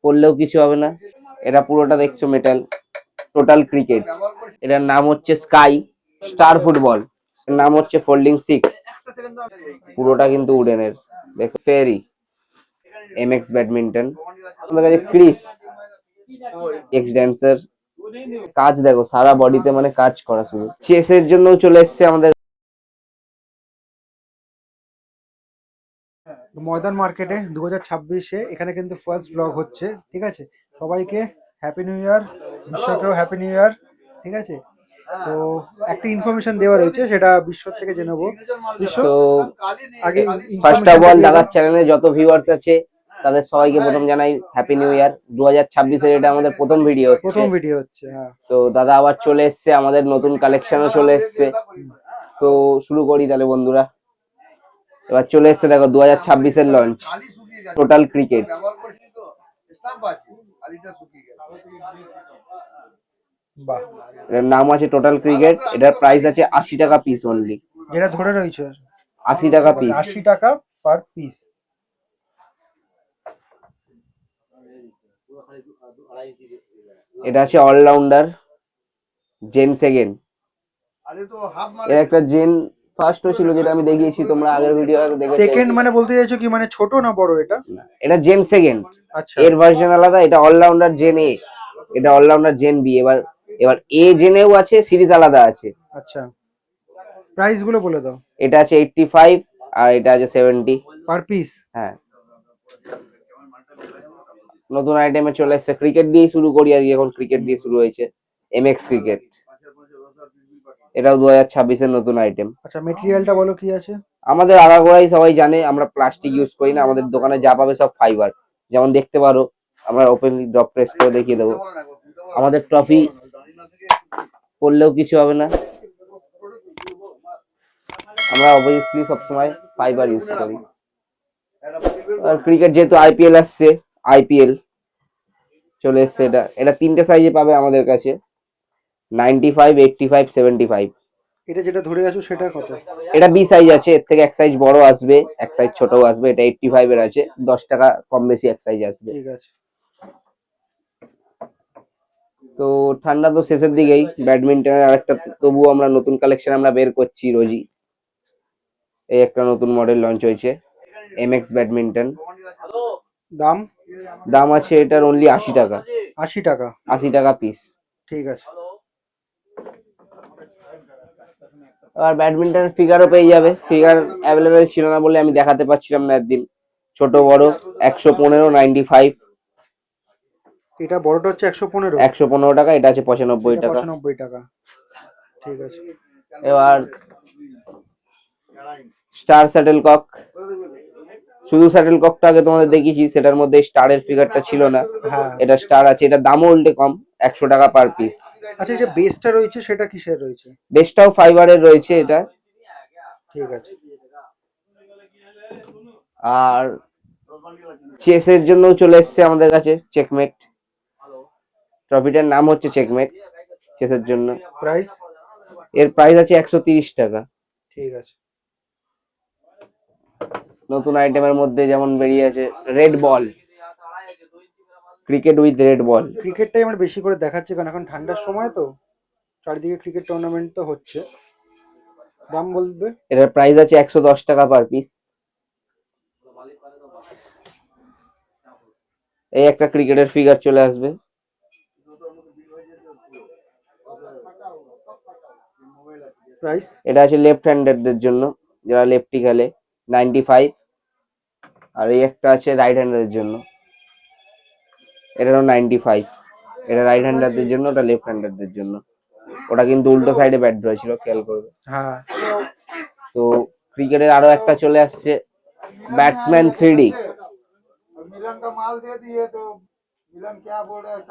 পড়লেও কিছু হবে না। এটা পুরোটা দেখছো মেটাল, টোটাল ক্রিকেট। এটার নাম হচ্ছে স্টার ফুটবল, এর নাম হচ্ছে ফোল্ডিং 6। পুরোটা কিন্তু উডেনের। দেখো ফেরি, এমএক্স ব্যাডমিন্টন। আমাদের কাছে ক্রিস, এক্স ড্যান্সার। কাজ দেখো সারা বডিতে, মানে কাজ করা। শুধু চেসের জন্য চলে এসছে আমাদের ময়দান মার্কেটে 2026-এ। এখানে কিন্তু ফার্স্ট ব্লগ হচ্ছে, ঠিক আছে? সবাইকে হ্যাপি নিউ ইয়ার, বিশ্বকেও হ্যাপি নিউ ইয়ার, ঠিক আছে? তো একটা ইনফরমেশন দেওয়া রয়েছে, সেটা বিশ্ব থেকে জেনে নেবো। বিশ্ব, তো আগে ফার্স্ট অফ ইনফরমেশনটা অল দিয়ে দাদার দাও। চ্যানেলে যত ভিউয়ার্স আছে তাদের সবাইকে প্রথম জানাই হ্যাপি নিউ ইয়ার। 2026-এর এটা আমাদের প্রথম ভিডিও হচ্ছে। প্রথম ভিডিও হচ্ছে, হ্যাঁ। তো দাদা আবার চলে এসছে, আমাদের নতুন কালেকশনও চলে এসছে। তো শুরু করি তাহলে বন্ধুরা। এবার চলে এসছে দেখো 2026-এর লঞ্চ, টোটাল ক্রিকেট। বাহ, এটার নাম আছে টোটাল ক্রিকেট। এটার প্রাইস আছে 80 টাকা পিস অনলি। যেটা ধরে রয়েছে 80 টাকা পিস। 80 টাকা পার পিস। এটা আছে অলরাউন্ডার জেন সেকেন্ড। এর একটা জেন ফার্স্ট ছিল যেটা আমি দেখিয়েছি, তোমরা আগের ভিডিও দেখেছো। সেকেন্ড মানে বলতে চাইছো কি, মানে ছোট না বড় এটা? এটা জেন সেকেন্ড, আচ্ছা, এর ভার্সন আলাদা। এটা অলরাউন্ডার জেন এ, এটা অলরাউন্ডার জেন বি। এবার এবার এ জেনেও আছে, সিরিজ আলাদা আছে। আচ্ছা। প্রাইস গুলো বলে দাও। এটা আছে 85 আর এটা আছে 70 পার পিস। হ্যাঁ। নতুন আইটেমে চলে এসেছে। ক্রিকেট দিয়ে শুরু করি আজকে, এখন ক্রিকেট দিয়ে শুরু হয়েছে। এমএক্স ক্রিকেট, এটাও 2026-এর নতুন আইটেম। আচ্ছা, মেটেরিয়ালটা বলো কি আছে? আমাদের আগাগোড়াই সবাই জানে আমরা প্লাস্টিক ইউজ করি না। আমাদের দোকানে যা পাবে সব ফাইবার। যেমন দেখতে পারো, আমরা ওপেনলি ড্রপ প্রেস করে দেখিয়ে দেবো। আমাদের ট্রফি পড়লেও কিছু হবে না। আমরা অবভিয়াসলি সবসময় ফাইবার ইউজ করি। আর ক্রিকেট যেহেতু আইপিএল আসছে, আইপিএল চলে এসছে। এটা এটা তিনটে সাইজে পাবে আমাদের কাছে, 95, 85, 75। এটা যেটা ধরে আছো সেটা কত? এটা বি সাইজ আছে, এর থেকে এক সাইজ বড় আসবে, এক সাইজ ছোটও আসবে। এটা 85 এর আছে, 10 টাকা কম বেশি এক সাইজ আসবে। ঠিক আছে। তো ঠান্ডা তো শেষের দিকেই, ব্যাডমিন্টনের আরেকটা তবুও আমরা নতুন কালেকশন আমরা বের করছি রোজই। এই একটা নতুন মডেল লঞ্চ হয়েছে, এমএক্স ব্যাডমিন্টন। দাম? দাম আছে এটার অনলি 80 টাকা। 80 টাকা? 80 টাকা পিস। ঠিক আছে। আর ব্যাডমিন্টন ফিগারও পেয়ে যাবে। ফিগার অ্যাভেলেবেল ছিল না বলে আমি দেখাতে পারছিলাম না একদিন। ছোট বড় 115, 95। এটা বড়টা হচ্ছে 115? 115 টাকা। এটা আছে 95 টাকা। 95 টাকা, ঠিক আছে। এবার স্টার স্যাটেল কক। শুধু স্যাটেল ককটা আগে তোমাদের দেখিয়েছি, সেটার মধ্যে স্টারের ফিগারটা ছিল না। হ্যাঁ, এটা স্টার আছে। এটা দামও উল্টে কম, 100 টাকা পার পিস। আচ্ছা, এই যে বেসটা রয়েছে সেটা কিসের রয়েছে? বেসটাও ফাইবারের রয়েছে এটা। ঠিক আছে। আর চেসের জন্য চলে এসছে আমাদের কাছে চেকমেট। ট্রফিটার নাম হচ্ছে চেকমেট, চেসের জন্য। প্রাইস? এর প্রাইস আছে 130 টাকা। ঠিক আছে। নতুন আইটেমের মধ্যে যেমন বেরিয়ে আছে red ball, cricket with red ball. ক্রিকেটটাই আমার বেশি করে দেখাচ্ছে, কারণ এখন ঠান্ডার সময় তো চারিদিকে ক্রিকেট টুর্নামেন্ট তো হচ্ছে। দাম বলবে? এটার প্রাইস আছে 110 টাকা পার পিস। এই একটা ক্রিকেটের ফিগার চলে আসবে। প্রাইস? এটা আছে লেফট হ্যান্ডারদের জন্য, যারা লেফটি খেলে, 95। আর এই একটা আছে রাইট হ্যান্ডারদের জন্য, এটারও 95। এটা রাইট হ্যান্ডারদের জন্য, ওটা লেফট হ্যান্ডারদের জন্য। ওটা কিন্তু উল্টো সাইডে ব্যাট ধরেছিল, খেয়াল করবে। হ্যাঁ। তো ক্রিকেটের আরো একটা চলে আসছে, ব্যাটসম্যান 3D।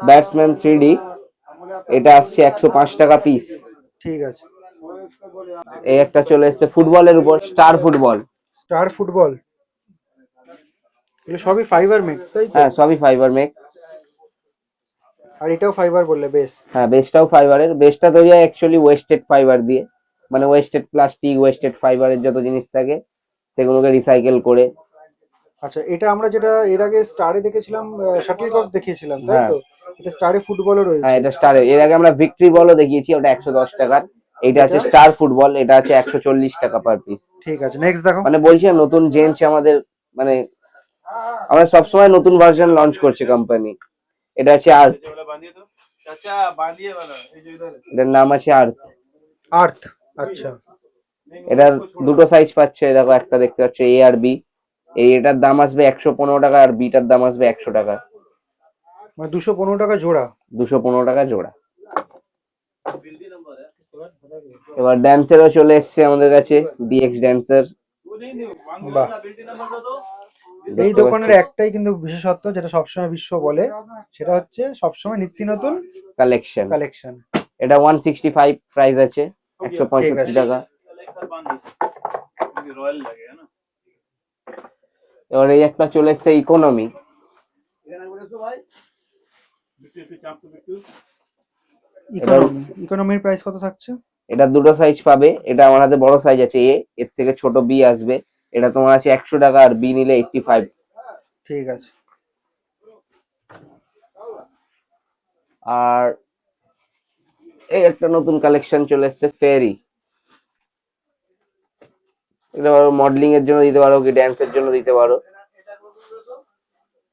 ব্যাটসম্যান 3D, এটা আসছে 105 টাকা পিস। ঠিক আছে। এই একটা চলে এসছে ফুটবলের উপর, স্টার ফুটবল। স্টার ফুটবল, এগুলো সবই ফাইবার মেক, তাই তো? হ্যাঁ, সবই ফাইবার মেক। আর এটাও ফাইবার বললে? বেশ। হ্যাঁ, বেসটাও ফাইবারের। বেসটা তৈরি হয় অ্যাকচুয়ালি ওয়েস্টেড ফাইবার দিয়ে, মানে ওয়েস্টেড প্লাস্টিক, ওয়েস্টেড ফাইবারের যত জিনিস থাকে সেগুলোকে রিসাইকেল করে আচ্ছা, এটা আমরা যেটা এর আগে স্টারে দেখেছিলাম, শাটলকক দেখিয়েছিলাম, তাই হ্যাঁ তো? এটা স্টারে ফুটবলও হ্যাঁ, রয়েছে। এটা স্টারের। এর আগে আমরা ভিক্টরি বলও দেখিয়েছি, ওটা 110 টাকার। এটা এটা আছে স্টার ফুটবল, এটা আছে 140 টাকা পার পিস। ঠিক আছে, নেক্সট দেখো। মানে বলছি না, নতুন জেন্স আমাদের, মানে আমরা সবসময় নতুন ভার্সন লঞ্চ করছে কোম্পানি। এটা আছে আর্থ, এটার নাম আছে আর্থ। আর্থ, আচ্ছা। এটার দুটো সাইজ পাচ্ছে, দেখো একটা দেখতে পাচ্ছ এ আর বি। এটার দাম আসবে 115 টাকা, আর বিটার দাম আসবে 100 টাকা। মানে 215 টাকা জোড়া। 215 টাকা জোড়া। এবার ড্যান্সেরও চলে এসছে আমাদের কাছে, ডিএক্স ড্যান্সার। বাহ, এই দোকানের একটাই কিন্তু বিশেষত্ব, যেটা সবসময় বিশ্ব বলে, সেটা হচ্ছে সবসময় নিত্য নতুন কালেকশন। কালেকশন। এটা 165 প্রাইস আছে, ঠিক 165 আছে। টাকা। এবার এই একটা চলে এসছে ইকোনমি। ইকোনমির প্রাইস কত থাকছে? এটা দুটো সাইজ পাবে, এটা আমার হাতে বড় সাইজ আছে এ, এর থেকে ছোট বি আসবে। এটা তোমার আছে 100 টাকা, আর বি নিলে 85। ঠিক আছে। আর এই একটা নতুন কালেকশন চলে এসছে ফেরি। এটা মডেলিং এর জন্য দিতে পারো, কি ড্যান্সের জন্য দিতে পারো।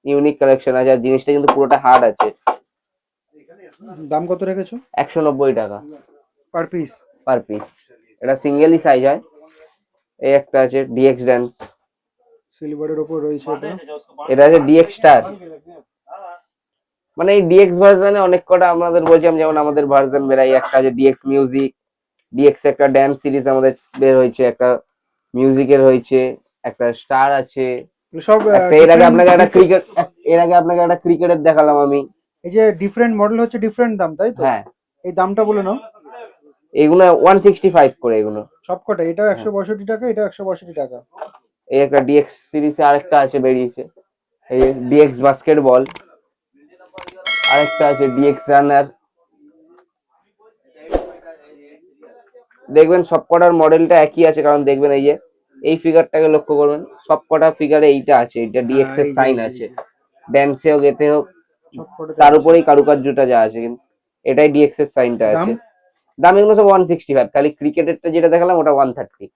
ইউনিক কালেকশন আছে, আর জিনিসটা কিন্তু পুরোটা হার্ড আছে। দাম কত রেখেছো? 190 টাকা পার পিস? Per piece. এটা সিঙ্গেলই সাইজ হয়। এই একটা আছে ডিএক্স ড্যান্স। সিলভারের ওপর রয়েছে এটা। এটা আছে ডিএক্স স্টার। মানে এই ডিএক্স ভার্সনে অনেক কটা আমাদের বলছিলাম, যেমন আমাদের ভার্সন বেরাই, একটা আছে ডিএক্স মিউজিক, ডিএক্স একটা ড্যান্স সিরিজ আমাদের বের হয়েছে, একটা মিউজিকের হয়েছে, একটা স্টার আছে। সব একটা এর আগে আপনাকে একটা ক্রিকেট, এর আগে আপনাকে একটা ক্রিকেটের দেখালাম আমি। এই যে ডিফারেন্ট মডেল হচ্ছে ডিফারেন্ট দাম, তাই তো? হ্যাঁ, এই দামটা বলে নাও। এগুলো 165 করে এগুলো। সবকটা? এটা 162 টাকা, এটা 162 টাকা। এই একটা ডিএক্স সিরিজে আরেকটা আছে বেরিয়েছে, এই ডিএক্স বাস্কেটবল। আরেকটা আছে ডিএক্স রানার। দেখবেন সবকটার মডেলটা একই আছে, কারণ দেখবেন এই যে এই ফিগারটাকে লক্ষ্য করবেন, সবকটা ফিগারে এইটা আছে, এটা ডিএক্স এর সাইন আছে। ড্যান্সে হোক, এতে হোক, তার উপরেই কারুকার্যটা যা আছে, কিন্তু এটাই ডিএক্স এর সাইনটা আছে। দাম এগুলো সব 165, খালি ক্রিকেটেরটা যেটা দেখালাম ওটা 130।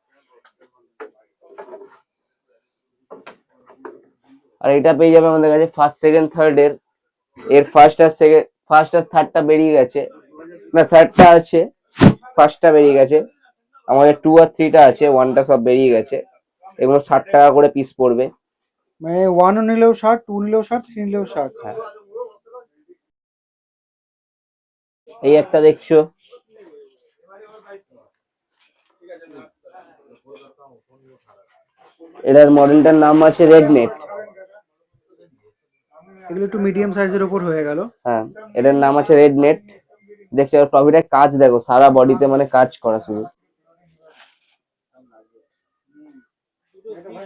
আর এটা পেয়ে যাবে আমাদের কাছে ফার্স্ট সেকেন্ড থার্ড এর। এর ফার্স্ট আর থার্ডটা বেরিয়ে গেছে, না থার্ডটা আছে, ফার্স্টটা বেরিয়ে গেছে। আমাদের 2 আর 3টা আছে, 1টা সব বেরিয়ে গেছে। এগুলো 60 টাকা করে পিস পড়বে। মানে 1 নিলেও 60, 2 নিলেও 60, 3 নিলেও 60। হ্যাঁ। এই একটা দেখছো, এটার মডেলটার নাম আছে রেড নেট। এগুলো একটু মিডিয়াম সাইজের উপর হয়ে গেল। হ্যাঁ, এটার নাম আছে রেড নেট। দেখছো টপিটার কাজ দেখো, সারা বডিতে মানে কাজ করা, শুধু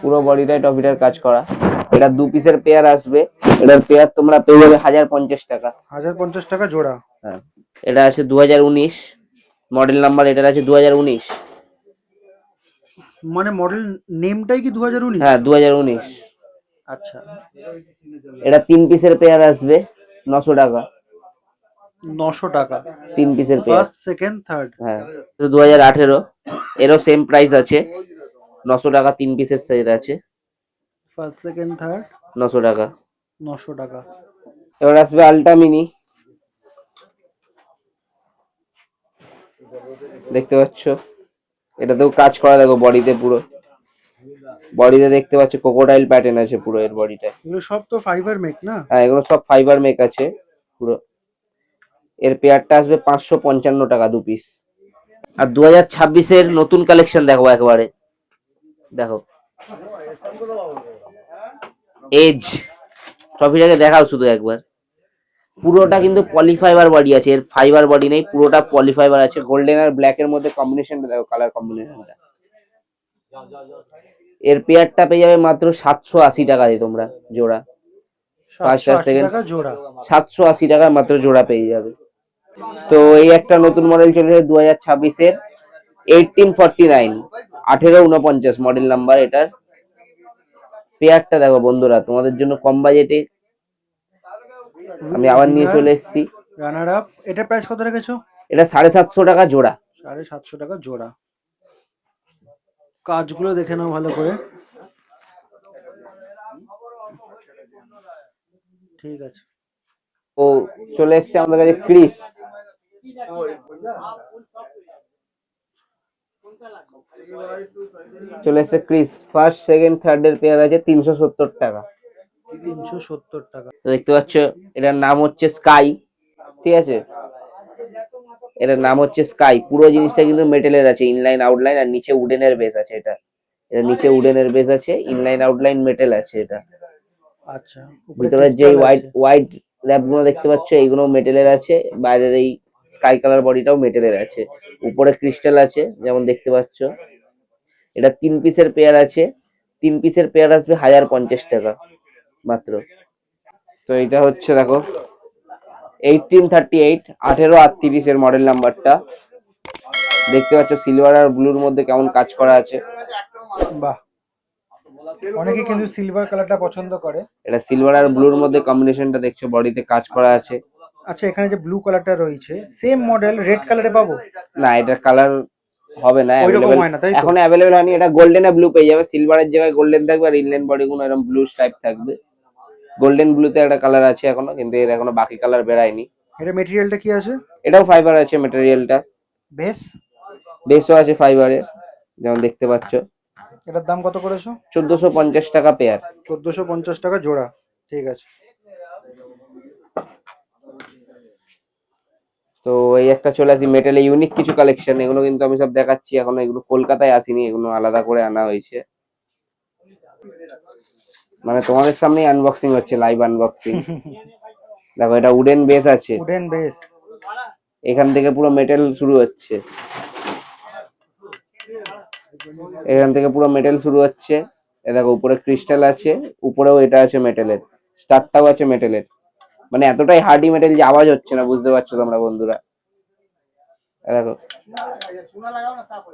পুরো বডিটাই টপিটার কাজ করা। এটা 2 পিসের পেয়ার আসবে। এটার পেয়ার তোমরা পেয়ে যাবে 1050 টাকা। 1050 টাকা জোড়া। হ্যাঁ, এটা আছে 2019 মডেল নাম্বার, এটার আছে 2019। মানে মডেল নেমটাই কি 2019? হ্যাঁ, 2019। আচ্ছা, এটা 3 পিসের পেয়ার আসবে 900 টাকা। 900 টাকা 3 পিসের পেয়ার। First second third. হ্যাঁ, 2018, এরও সেম প্রাইস আছে, 900 টাকা 3 পিসের সেট আছে, ফার্স্ট সেকেন্ড থার্ড 900 টাকা। 900 টাকা। এবার আসবে আল্ট্রা মিনি। দেখতে পাচ্ছ, এটাতেও কাজ করা, দেখো বডিতে, পুরো বডিতে দেখতে পাচ্ছ ক্রোকোডাইল প্যাটার্ন আছে পুরো এর বডিটা। এগুলো সব তো ফাইবার মেক না? হ্যাঁ, এগুলো সব ফাইবার মেক আছে পুরো। এর পেয়ারটা আসবে 555 টাকা 2 পিস। আর 2026-এর নতুন কালেকশন দেখো একবারে, দেখো এজ। ট্রফিটাকে দেখাও শুধু একবার। পুরোটা কিন্তু পলিফাইবার বডি আছে, এর ফাইবার বডি নেই, পুরোটা পলিফাইবার আছে। গোল্ডেন আর ব্ল্যাক এর মধ্যে কম্বিনেশনটা দেখো, কালার কম্বিনেশনটা। এর পেয়ারটা পেয়ে যাবে মাত্র 780 টাকা দিয়ে তোমরা জোড়া। ফার্স্ট আর 780 সেকেন্ড টাকা জোড়া। 780 টাকায় মাত্র জোড়া পেয়ে যাবে। তো এই একটা নতুন মডেল চলেছে 2026-এর 1849, 1849 মডেল নাম্বার এটার। পেয়ারটা দেখো বন্ধুরা, তোমাদের জন্য কম বাজেটে আমি আবার নিয়ে চলে এসেছি। রানার আপ, এটা প্রাইস কত রেখেছো? এটা 750 টাকা জোড়া। 750 টাকা জোড়া। কাজগুলো দেখে নাও ভালো করে। ঠিক আছে। ও চলে এসছে আমাদের কাছে ক্রিস। চলে এসছে ক্রিস, ফার্স্ট সেকেন্ড থার্ড এর পেয়ার আছে 370 টাকা। 370 টাকা। তো দেখতে পাচ্ছ এটার নাম হচ্ছে স্কাই, ঠিক আছে, এটার নাম হচ্ছে স্কাই। পুরো জিনিসটা কিন্তু মেটেলের আছে, ইনলাইন আউটলাইন, আর নিচে উডেনের বেস আছে। এটা নিচে উডেনের বেস আছে, ইনলাইন আউটলাইন মেটেল আছে। এটা আচ্ছা, উপরে ভিতরের যে ক্রিস্টাল হোয়াইট আছে। হোয়াইট র্যাপ গুলো দেখতে পাচ্ছ, এইগুলো মেটেলের আছে। বাইরের এই স্কাই কালার বডিটাও মেটেলের আছে। উপরে ক্রিস্টাল আছে যেমন দেখতে পাচ্ছ। এটা 3 পিসের পেয়ার আছে। 3 পিসের পেয়ার আসবে 1050 টাকা মাত্র। তো এটা হচ্ছে দেখো 1838, 1838 এর মডেল নাম্বারটা। দেখতে পাচ্ছ সিলভার আর ব্লুর মধ্যে কেমন কাজ করা আছে। বাহ, অনেকে কিন্তু সিলভার কালারটা পছন্দ করে। এটা সিলভার আর ব্লুর মধ্যে কম্বিনেশনটা দেখছো, বডিতে কাজ করা আছে। আচ্ছা, এখানে যে ব্লু কালারটা রয়েছে সেম মডেল রেড কালারে পাবো? না, এটার কালার হবে না, ওই রকম অ্যাভেলেবেল হয় না তাই তো? এখন অ্যাভেলেবেল হয়নি। এটা গোল্ডেন আর ব্লু পেয়ে যাবে, সিলভারের জায়গায় গোল্ডেন থাকবে, আর ইনলাইন বডি গুলো এরকম ব্লু টাইপ থাকবে। গোল্ডেন ব্লুতে একটা কালার আছে এখনো, কিন্তু এর এখনো বাকি কালার বেরায়নি। এটা মেটেরিয়ালটা কি আছে? এটাও ফাইবার আছে মেটেরিয়ালটা, বেশ। বেসও আছে ফাইবারের, যেমন দেখতে পাচ্ছ। এটার দাম কত করেছো? 1450 টাকা পেয়ার। 1450 টাকা জোড়া। ঠিক আছে। তো এই একটা চলে আসি মেটালে ইউনিক কিছু কালেকশন, এগুলো কিন্তু আমি সব দেখাচ্ছি এখনো, এগুলো কলকাতায় আসেনি, এগুলো আলাদা করে আনা হয়েছে। মানে তোমাদের সামনেই আনবক্সিং হচ্ছে, লাইভ আনবক্সিং। দেখো এটা উডেন বেস আছে, উডেন বেস। এখান থেকে পুরো মেটেল শুরু হচ্ছে, এখান থেকে পুরো মেটেল শুরু হচ্ছে। এ দেখো উপরে ক্রিস্টাল আছে, উপরেও এটা আছে মেটেলের, স্টারটাও আছে মেটেলের। মানে এতটাই হার্ডি মেটেল যে আওয়াজ হচ্ছে না, বুঝতে পারছো তোমরা বন্ধুরা। এ দেখো,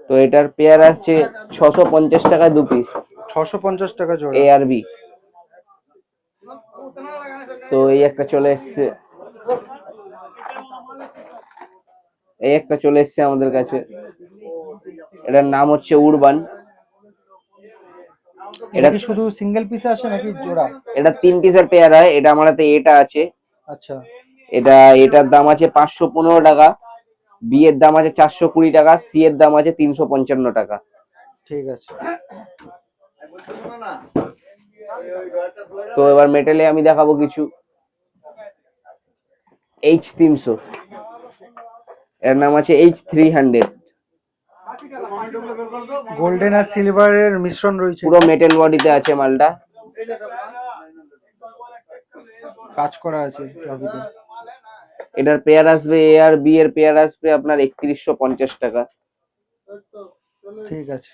তো এটার পেয়ার আছে 650 টাকায় 2 পিস, 650 টাকা জোড়া। এ আর বি। তো এই একটা চলে এসছে, এই একটা চলে এসছে আমাদের কাছে, এটার নাম হচ্ছে উড়বান। এটা কি শুধু সিঙ্গেল পিস আসে নাকি জোড়া? এটা 3 পিসের পেয়ার হয়। এটা আমার হাতে এটা আছে। আচ্ছা। এটার দাম আছে 515 টাকা, বি এর দাম আছে 420 টাকা, সি এর দাম আছে 355 টাকা। ঠিক আছে। তো এবার মেটেলে আমি দেখাবো কিছু। H300, এর নাম আছে H300। গোল্ডেন আর সিলভারের মিশ্রণ রয়েছে, পুরো মেটেল বডিতে আছে মালটা, কাজ করা আছে লবিতে। এটার পেয়ার আসবে, এ আর বি এর পেয়ার আসবে আপনার 3150 টাকা। ঠিক আছে।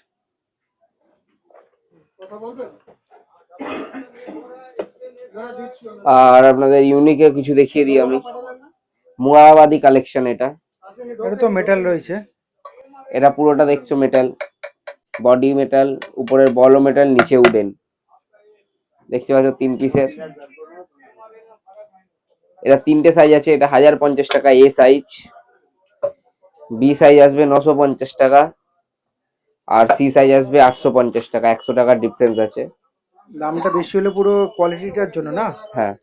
আর আপনাদের ইউনিকে কিছু দেখিয়ে দিই আমি। মুরাবাদি কালেকশন এটা। এটা তো মেটাল রয়েছে। এটা পুরোটা দেখছো মেটাল, বডি মেটাল, উপরের বলও মেটাল, নিচে উডেন। দেখতে পাচ্ছ 3 পিসের। এটা 3টে সাইজ আছে। এটা 1050 টাকা এ সাইজ, বি সাইজ আসবে 950 টাকা, আর সি সাইজ আসবে 850 টাকা। 100 টাকার ডিফারেন্স আছে। দামটা বেশি হলে পুরো কোয়ালিটিটার জন্য না? হ্যাঁ।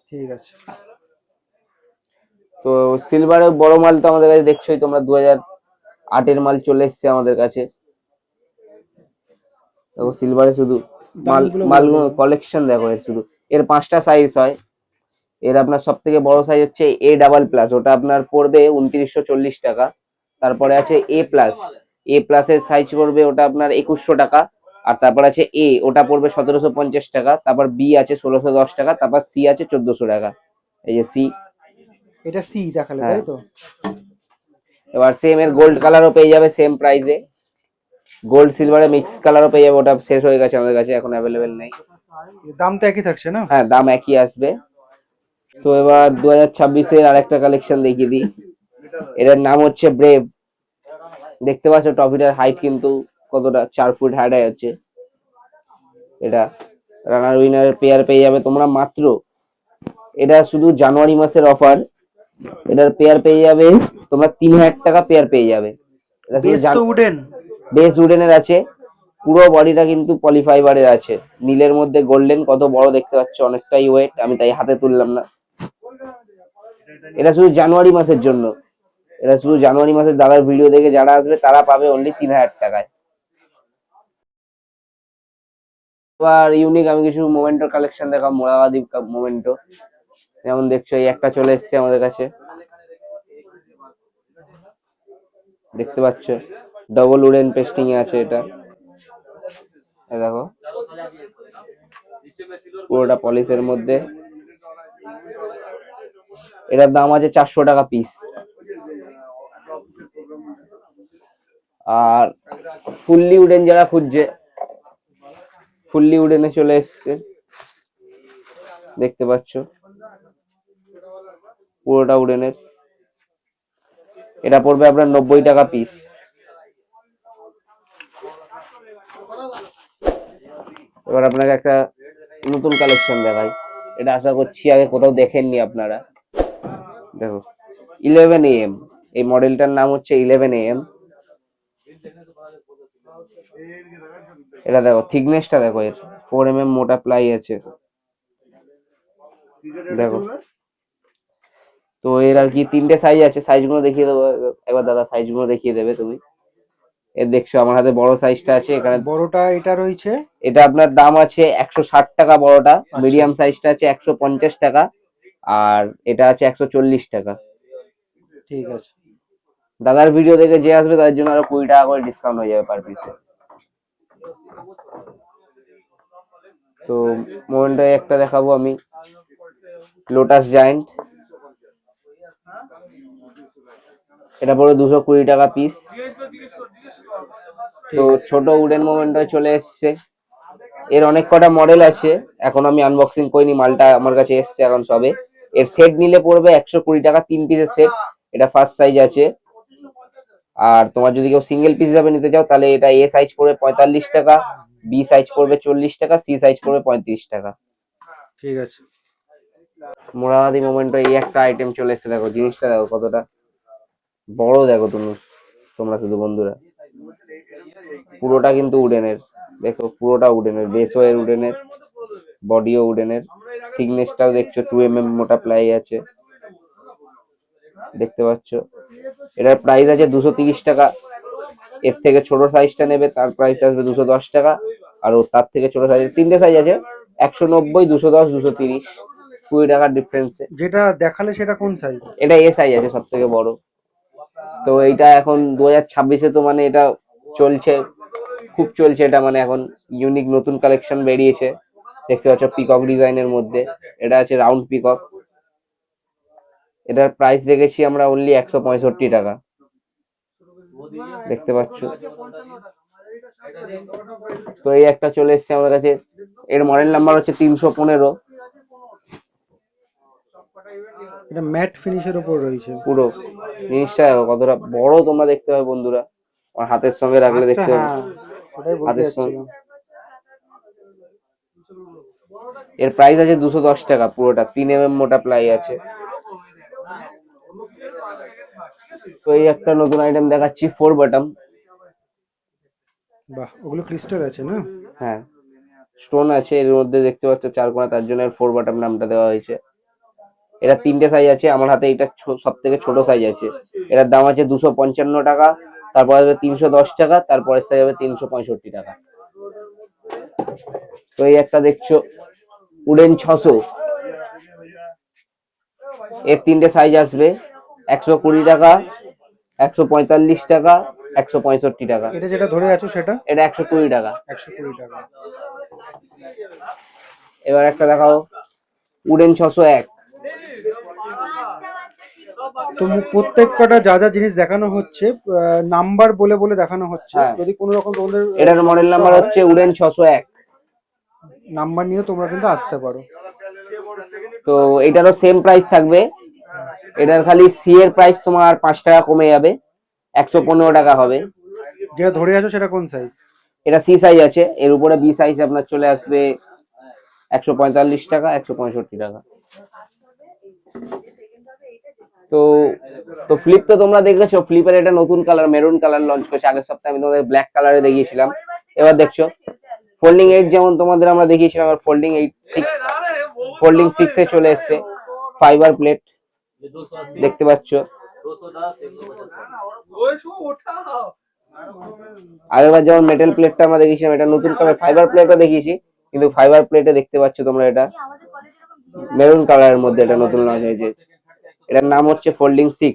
ঠিক আছে। তো সিলভারের বড় মাল তো আমাদের কাছে দেখছোই তোমরা, 2008-এর মাল চলে এসছে আমাদের কাছে। দেখো সিলভারে শুধু মালগুলো কালেকশন দেখো, এর শুধু এর 5টা সাইজ হয়। এর আপনার সব থেকে বড় সাইজ হচ্ছে A++, ওটা আপনার পড়বে 2940 টাকা। তারপরে আছে A+, এর সাইজ পড়বে ওটা আপনার 2100 টাকা। আর তারপর আছে এ, ওটা পড়বে 1750 টাকা। তারপর বি আছে 1610 টাকা। তারপর সি আছে 1400 টাকা। এই যে সি, এটা সি দেখালে হ্যাঁ। তাই তো? এবার সেম এর গোল্ড কালারও পেয়ে যাবে সেম প্রাইসে, গোল্ড সিলভারে মিক্স কালারও পেয়ে যাবে। ওটা শেষ হয়ে গেছে আমাদের কাছে, এখন অ্যাভেলেবেল নেই। দাম তো একই থাকছে না? হ্যাঁ, দাম একই আসবে। তো এবার 2026-এর আরেকটা কালেকশন দেখিয়ে দিই। এটার নাম হচ্ছে ব্রেভ। দেখতে পাচ্ছ টপিটার হাইট কিন্তু কতটা 4 ফুট হাইট আছে। এটা রানার উইনারের পেয়ার পেয়ে যাবে তোমরা মাত্র, এটা শুধু জানুয়ারি মাসের অফার, এটার পেয়ার পেয়ে যাবে তোমরা 3000 টাকা পেয়ার পেয়ে যাবে। এটা শুধু বেশ তো উডেন। বেস উডেনের আছে, পুরো বডিটা কিন্তু পলিফাইবারের আছে, নীলের মধ্যে গোল্ডেন, কত বড় দেখতে পাচ্ছ, অনেকটাই ওয়েট, আমি তাই হাতে তুললাম না। এটা শুধু জানুয়ারি মাসের জন্য, এটা শুধু জানুয়ারি মাসের দাদার ভিডিও দেখে যারা আসবে তারা পাবে অনলি 3000 টাকায়। এবার ইউনিক আমি কিছু মোমেন্টোর কালেকশন দেখাম, মোরাবাদি মোমেন্টো। যেমন দেখছো এই একটা চলে এসছে আমাদের কাছে, দেখতে পাচ্ছ ডবল উডেন পেস্টিং এ আছে এটা। এই দেখো পুরোটা পলিশের মধ্যে, এটার দাম আছে 400 টাকা পিস। আর ফুললি উডেন যারা খুঁজছে, ফুললি উডেনে চলে এসছে, দেখতে পাচ্ছ পুরোটা উডেনের, এটা পড়বে আপনার 90 টাকা পিস। এবার আপনাকে একটা নতুন কালেকশন দেখাই, এটা আশা করছি আগে কোথাও দেখেননি আপনারা। দেখো 11 AM, এই মডেলটার নাম হচ্ছে 11 AM। এটা দেখো থিকনেসটা দেখো, এর 4 mm মোটা প্লাই আছে, দেখো। তো এর আর কি 3টে সাইজ আছে, সাইজ গুলো দেখিয়ে দেবো একবার দাদা, সাইজ গুলো দেখিয়ে দেবে তুমি। এর দেখছো আমার হাতে বড় সাইজটা আছে, এখানে বড়টা এটা রয়েছে, এটা আপনার দাম আছে 160 টাকা বড়টা, মিডিয়াম সাইজটা আছে 150 টাকা, আর এটা আছে 140 টাকা। ঠিক আছে। দাদার ভিডিও দেখে যে আসবে তাদের জন্য আরো 20 টাকা করে ডিসকাউন্ট হয়ে যাবে পার পিসে। তো মোমেন্টায় একটা দেখাবো আমি, লোটাস জায়েন্ট, এটা পড়ে 220 টাকা পিস। তো ছোট উডেন মোমেন্টায় চলে এসছে, এর অনেক কটা মডেল আছে, এখন আমি আনবক্সিং করিনি, মালটা আমার কাছে এসছে এখন সবে। এর সেট নিলে পড়বে 120 টাকা, 3 পিসের সেট, এটা ফার্স্ট সাইজ আছে। আর তোমার যদি কেউ সিঙ্গেল পিস হিসাবে নিতে চাও তাহলে এটা এ সাইজ পড়বে 45 টাকা, বি সাইজ পড়বে 40 টাকা, সি সাইজ পড়বে 35 টাকা। ঠিক আছে। মোরাবাদি মোমেন্টো এই একটা আইটেম চলে এসেছে, দেখো জিনিসটা দেখো কতটা বড়, দেখো তোমরা শুধু বন্ধুরা, পুরোটা কিন্তু উডেনের, দেখো পুরোটা উডেনের, বেসও এর উডেনের, বডিও উডেনের, থিকনেসটাও দেখছো 2 mm মোটা প্লাই আছে, দেখতে পাচ্ছ। এটার প্রাইস আছে 230 টাকা, এর থেকে ছোট সাইজটা নেবে তার প্রাইস আসবে 210 টাকা, আর তার থেকে ছোট সাইজ, 3টে সাইজ আছে, 190, 210, 230, 20 টাকার ডিফারেন্সে। যেটা দেখালে সেটা কোন সাইজ? এটা এ সাইজ আছে সব থেকে বড়। তো এইটা এখন 2026-এ তো মানে এটা চলছে, খুব চলছে এটা, মানে এখন ইউনিক নতুন কালেকশন বেরিয়েছে, দেখতে পাচ্ছ পিকক ডিজাইনের মধ্যে, এটা আছে রাউন্ড পিকক। এটার প্রাইস রেখেছি আমরা অনলি 165 টাকা, দেখতে পাচ্ছ। তো এই একটা চলে এসছে আমাদের কাছে, এর মডেল নাম্বার হচ্ছে 315। এটা ম্যাট ফিনিশের উপর রয়েছে পুরো জিনিসটা দেখো কতটা বড়, তোমরা দেখতে পাবে বন্ধুরা, আমার হাতের সঙ্গে রাখলে দেখতে পাবে, হ্যাঁ ওটাই বলতে হাতের সঙ্গে। যাচ্ছিলাম। এর প্রাইস আছে 210 টাকা, পুরোটা 3 mm মোটা প্লাই আছে। তো এই একটা নতুন আইটেম দেখাচ্ছি, 4 বটম। বাহ, ওগুলো ক্রিস্টাল আছে না? হ্যাঁ স্টোন আছে এর মধ্যে, দেখতে পাচ্ছ 4 কোণা, তার জন্য 4 বটম নামটা দেওয়া হয়েছে। এটা 3টে সাইজ আছে, আমার হাতে এটা সব থেকে ছোট সাইজ আছে, এটার দাম আছে 255 টাকা, তারপর আসবে 310 টাকা, তারপরের সাইজ হবে 365 টাকা। তো এই একটা দেখছো উডেন 600, এর 3টে সাইজ আসবে, 120 টাকা, 145 টাকা, 165 টাকা। এটা যেটা ধরে আছো সেটা এটা 120 টাকা। 120 টাকা। এবার একটা দেখাও উডেন 601। তো প্রত্যেক কটা যা যা জিনিস দেখানো হচ্ছে নাম্বার বলে বলে দেখানো হচ্ছে, হ্যাঁ। যদি কোনো রকম তোমাদের এটার মডেল নাম্বার হচ্ছে উডেন 601, নাম্বার নিয়ে তোমরা কিন্তু আসতে পারো। তো এটারও সেম প্রাইস থাকবে, এটার খালি সি এর প্রাইস তোমার 5 টাকা কমে যাবে, 115 টাকা হবে। যেটা ধরে আছো সেটা কোন সাইজ? এটা সি সাইজ আছে, এর উপরে বি সাইজ আপনার চলে আসবে 145 টাকা, 165 টাকা। তো তো ফ্লিপ তো তোমরা দেখেছো, ফ্লিপের এটা নতুন কালার মেরুন কালার লঞ্চ করেছে। আগের সপ্তাহে আমি তোমাদের ব্ল্যাক কালারে দেখিয়েছিলাম, এবার দেখছো ফোল্ডিং 8 যেমন তোমাদের আমরা দেখিয়েছিলাম, আর ফোল্ডিং 6 এ চলে এসছে ফাইবার প্লেট, দেখতে পাচ্ছ। আগেরবার যেমন মেটাল প্লেটটা আমরা দেখিয়েছিলাম, এটা নতুন কালার ফাইবার প্লেটও দেখিয়েছি, কিন্তু ফাইবার প্লেটে দেখতে পাচ্ছ তোমরা এটা মেরুন কালারের মধ্যে এটা নতুন লঞ্চ হয়েছে। এটার নাম হচ্ছে ফোল্ডিং 6।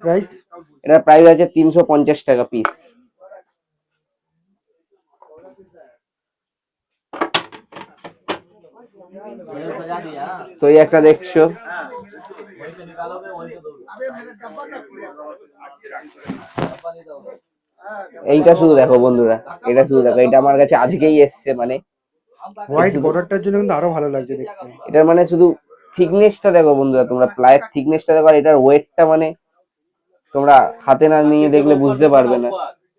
প্রাইস? এটার প্রাইস আছে 350 টাকা পিস। তো এই একটা দেখছো, এইটা শুধু দেখো বন্ধুরা, এটা শুধু দেখো, এটা আমার কাছে আজকেই এসছে, মানে হোয়াইট বর্ডারটার জন্য কিন্তু আরো ভালো লাগছে দেখতে। এটার মানে শুধু থিকনেসটা দেখো বন্ধুরা, তোমরা প্লাইয়ের থিকনেসটা দেখো, আর এটার ওয়েটটা মানে তোমরা হাতে না নিয়ে দেখলে বুঝতে পারবে না।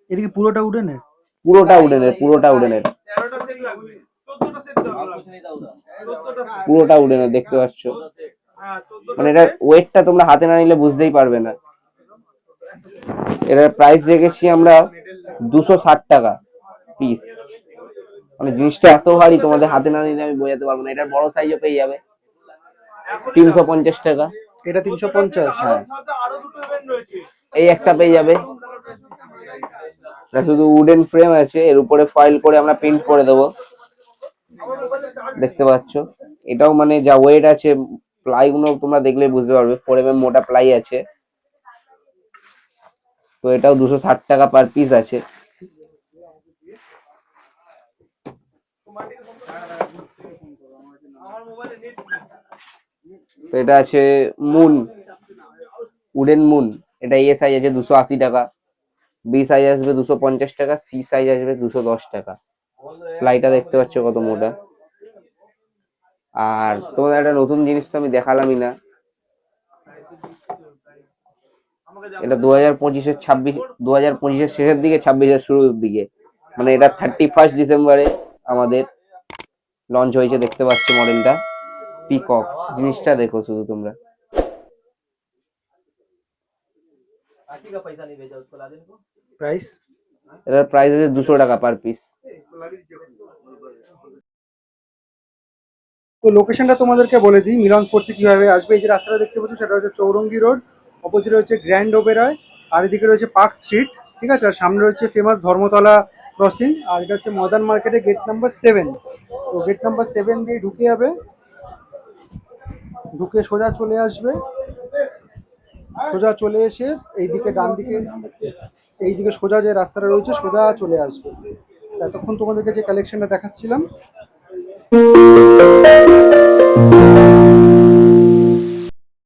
এটা কি পুরোটা উডেনের? পুরোটা উডেনের, পুরোটা উডেনের, পুরোটা উডেনের, দেখতে পাচ্ছ। মানে এটার ওয়েটটা তোমরা হাতে না নিলে বুঝতেই পারবে না। এটার প্রাইস দেখেছি আমরা 260 টাকা পিস। মানে জিনিসটা এত ভারী, তোমাদের হাতে না নিলে আমি বোঝাতে পারবো না। এটার বড় সাইজও পেয়ে যাবে 350 টাকা। এটা 350? হ্যাঁ, এই একটা পেয়ে যাবে। এটা শুধু উডেন ফ্রেম আছে, এর উপরে ফয়েল করে আমরা প্রিন্ট করে দেবো, দেখতে পাচ্ছ। এটাও মানে যা ওয়েট আছে, প্লাই গুলো তোমরা দেখলে বুঝতে পারবে, 4 mm মোটা প্লাই আছে। তো এটাও 260 টাকা পার পিস আছে। তো এটা আছে মুন, উডেন মুন। এটা এ সাইজ আছে 280 টাকা, বি সাইজ আসবে 250 টাকা, সি সাইজ আসবে 210 টাকা। প্লাইটা দেখতে পাচ্ছ কত মোটা। আর তোমাদের একটা নতুন জিনিস তো আমি দেখালামই না, এটা 2025-এর শেষের দিকে, 26-এর শুরুর দিকে, মানে এটা 31 ডিসেম্বরে আমাদের লঞ্চ হয়েছে, দেখতে পাচ্ছ মডেলটা পিকক। জিনিসটা দেখো শুধু তোমরা। প্রাইস? এটার প্রাইস আছে 200 টাকা পার পিস। তো লোকেশনটা তোমাদেরকে বলে দিই, মিলন স্পোর্টসে কিভাবে আসবে। এই যে রাস্তাটা দেখতে পাচ্ছ, সেটা হচ্ছে চৌরঙ্গি রোড, অপোজিটে হচ্ছে গ্র্যান্ড ওবেরয়, আর এদিকে রয়েছে পার্ক স্ট্রিট, ঠিক আছে। আর সামনে রয়েছে ফেমাস ধর্মতলা ক্রসিং, আর এটা হচ্ছে মডার্ন মার্কেটে গেট নাম্বার 7। তো গেট নাম্বার 7 দিয়ে ঢুকে যাবে, ঢুকে সোজা চলে আসবে, সোজা চলে এসে এইদিকে ডান দিকে, এইদিকে সোজা যে রাস্তাটা রয়েছে সোজা চলে আসবে। এতক্ষণ তোমাদেরকে যে কালেকশনটা দেখাচ্ছিলাম